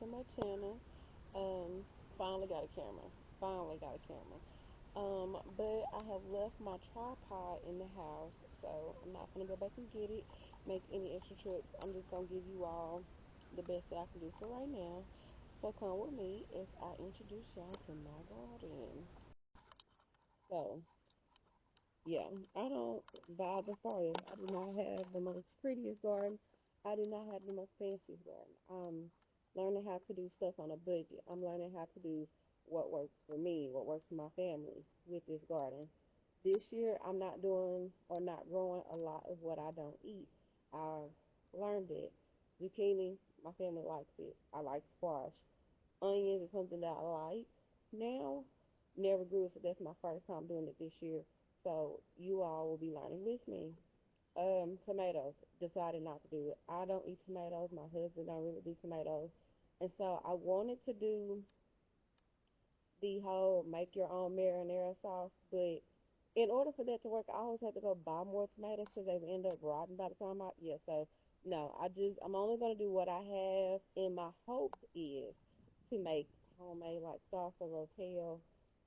to my channel. Um, finally got a camera. Finally got a camera. But I have left my tripod in the house, so I'm not gonna go back and get it, make any extra trips. I'm just gonna give you all the best that I can do for right now. So come with me as I introduce y'all to my garden. So yeah, I don't buy the farthest. I do not have the most prettiest garden. I do not have the most fanciest garden. I'm learning how to do stuff on a budget. I'm learning how to do what works for me, what works for my family with this garden. This year, I'm not doing or not growing a lot of what I don't eat. I've learned it. Zucchini, my family likes it. I like squash. Onions is something that I like now. Never grew it, so that's my first time doing it this year. So you all will be learning with me. Tomatoes. Decided not to do it. I don't eat tomatoes. My husband don't really do tomatoes. And so I wanted to do the whole make your own marinara sauce, but in order for that to work, I always have to go buy more tomatoes because they end up rotting by the time so no, I'm only gonna do what I have, and my hope is to make homemade like sauce or rotel,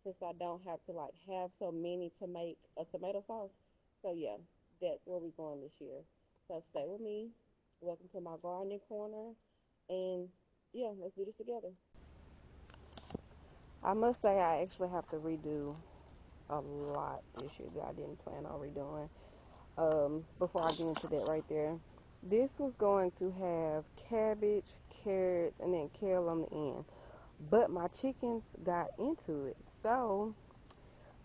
since I don't have to like have so many to make a tomato sauce. So yeah, that's where we're going this year. So stay with me. Welcome to my gardening corner, and yeah, let's do this together. I must say I actually have to redo a lot this year that I didn't plan on redoing. Before I get into that right there, this was going to have cabbage, carrots, and then kale on the end. But my chickens got into it, so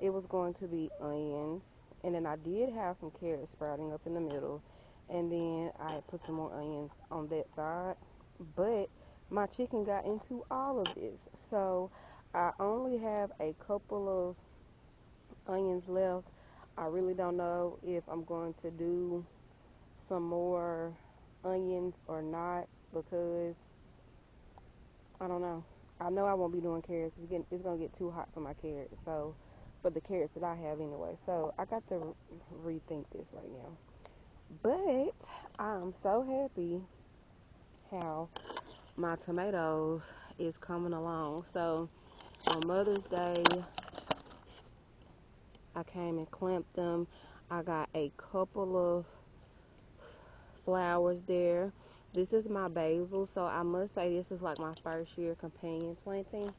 it was going to be onions, and then I did have some carrots sprouting up in the middle, and then I put some more onions on that side. But my chicken got into all of this, so I only have a couple of onions left. I really don't know if I'm going to do some more onions or not because I don't know. I know I won't be doing carrots. It's gonna get too hot for my carrots. So for the carrots that I have anyway. So I got to rethink this right now. But I'm so happy how my tomatoes is coming along. So on Mother's Day, I came and clamped them. I got a couple of flowers there. This is my basil, so I must say this is like my first year companion planting.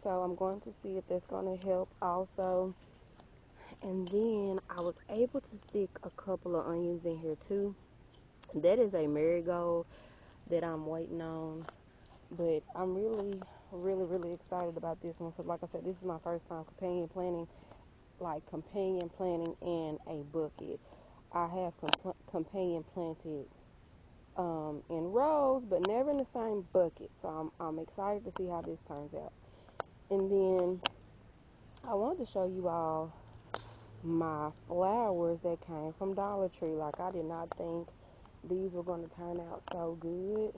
So I'm going to see if that's going to help also. And then I was able to stick a couple of onions in here too. That is a marigold that I'm waiting on. But I'm really excited about this one because like I said, this is my first time companion planting in a bucket. I have companion planted in rows, but never in the same bucket. So I'm excited to see how this turns out. And then I wanted to show you all my flowers that came from Dollar Tree. Like I did not think these were going to turn out so good.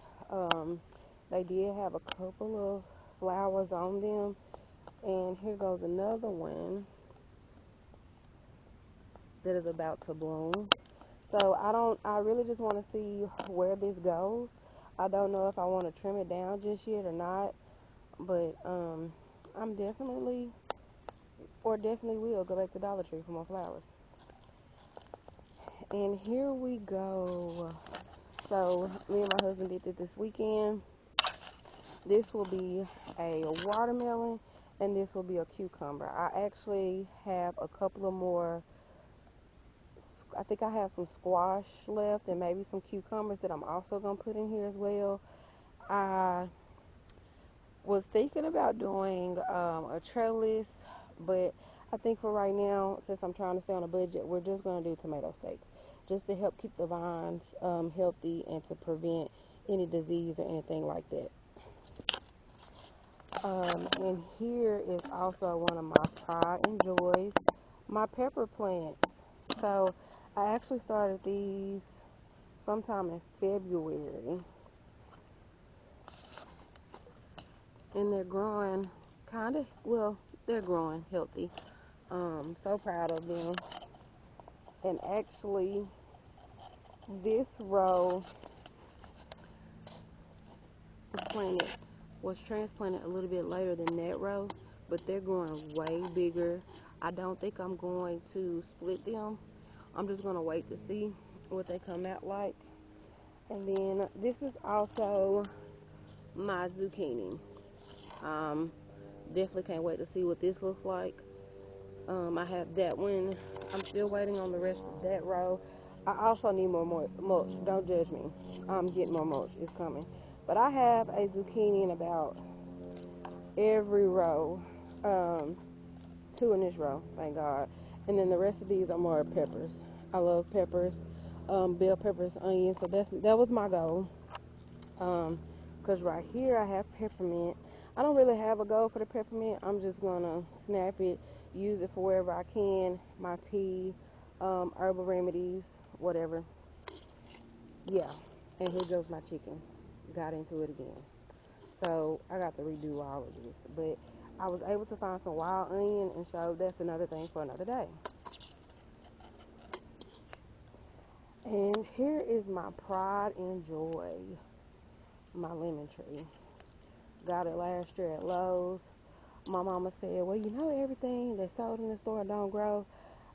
They did have a couple of flowers on them. And here goes another one that is about to bloom. So I really just want to see where this goes. I don't know if I want to trim it down just yet or not, but I'm definitely will go back to Dollar Tree for more flowers. And here we go. So me and my husband did it this weekend. This will be a watermelon and this will be a cucumber. I actually have a couple of more. I think I have some squash left and maybe some cucumbers that I'm also going to put in here as well. I was thinking about doing a trellis, but I think for right now, since I'm trying to stay on a budget, we're just going to do tomato stakes just to help keep the vines healthy and to prevent any disease or anything like that. And here is also one of my pride and joys, my pepper plants. So I actually started these sometime in February, and they're growing they're growing healthy. So proud of them. And actually, this row was planted was transplanted a little bit later than that row, but they're growing way bigger. I don't think I'm going to split them. I'm just going to wait to see what they come out like. And then this is also my zucchini. Definitely can't wait to see what this looks like. I have that one. I'm still waiting on the rest of that row. I also need more mulch. Don't judge me. I'm getting more mulch. It's coming. But I have a zucchini in about every row. Two in this row, thank God. And then the rest of these are more peppers. I love peppers, bell peppers, onions. So that was my goal. Because right here I have peppermint. I don't really have a goal for the peppermint. I'm just gonna snap it, use it for wherever I can. My tea, herbal remedies, whatever. Yeah. And here goes my chicken. Got into it again. So I got to redo all of this. But I was able to find some wild onion, and so that's another thing for another day. And here is my pride and joy, my lemon tree. Got it last year at Lowe's. My mama said, well, you know, everything that's sold in the store don't grow.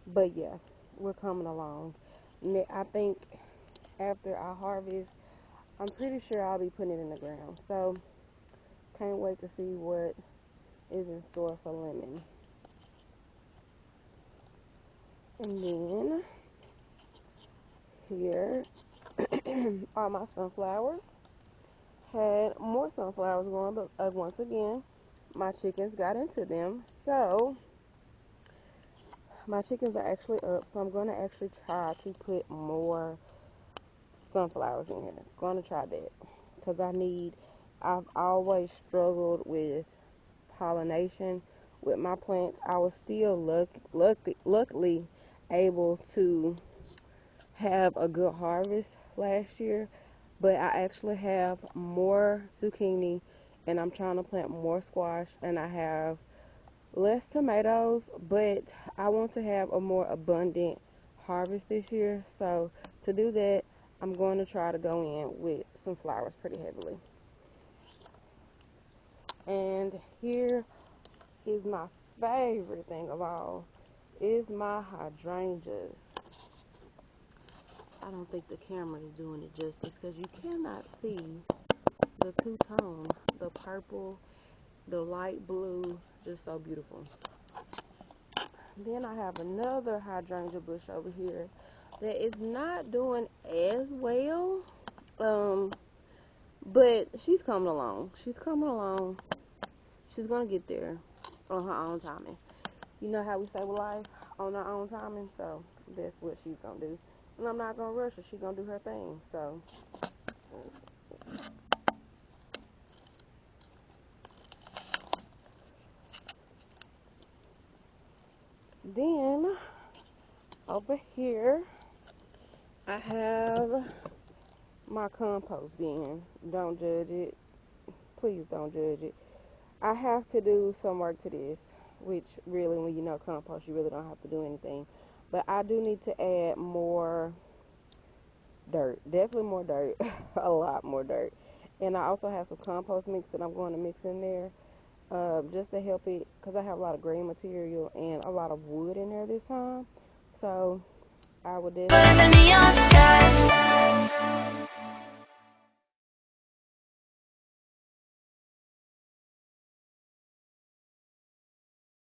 But yeah, we're coming along. I think after I harvest, I'm pretty sure I'll be putting it in the ground. So can't wait to see what is in store for lemon. And then here are my sunflowers. Had more sunflowers going, but once again, my chickens got into them. So my chickens are actually up, so I'm going to actually try to put more sunflowers in here. Going to try that because I've always struggled with pollination with my plants. I was still luckily able to have a good harvest last year, but I actually have more zucchini and I'm trying to plant more squash, and I have less tomatoes, but I want to have a more abundant harvest this year. So to do that, I'm going to try to go in with some flowers pretty heavily. And here is my favorite thing of all, is my hydrangeas. I don't think the camera is doing it justice because you cannot see the two-tone, the purple, the light blue, just so beautiful. Then I have another hydrangea bush over here that is not doing as well, but she's coming along. She's coming along. She's gonna get there on her own timing. You know how we say with life, on her own timing, so that's what she's gonna do. And I'm not gonna rush her. She's gonna do her thing. So then over here I have my compost bin. Don't judge it. Please don't judge it. I have to do some work to this, which really, when you know compost, you really don't have to do anything. But I do need to add more dirt. Definitely more dirt. A lot more dirt. And I also have some compost mix that I'm going to mix in there, just to help it, because I have a lot of green material and a lot of wood in there this time. So I would definitely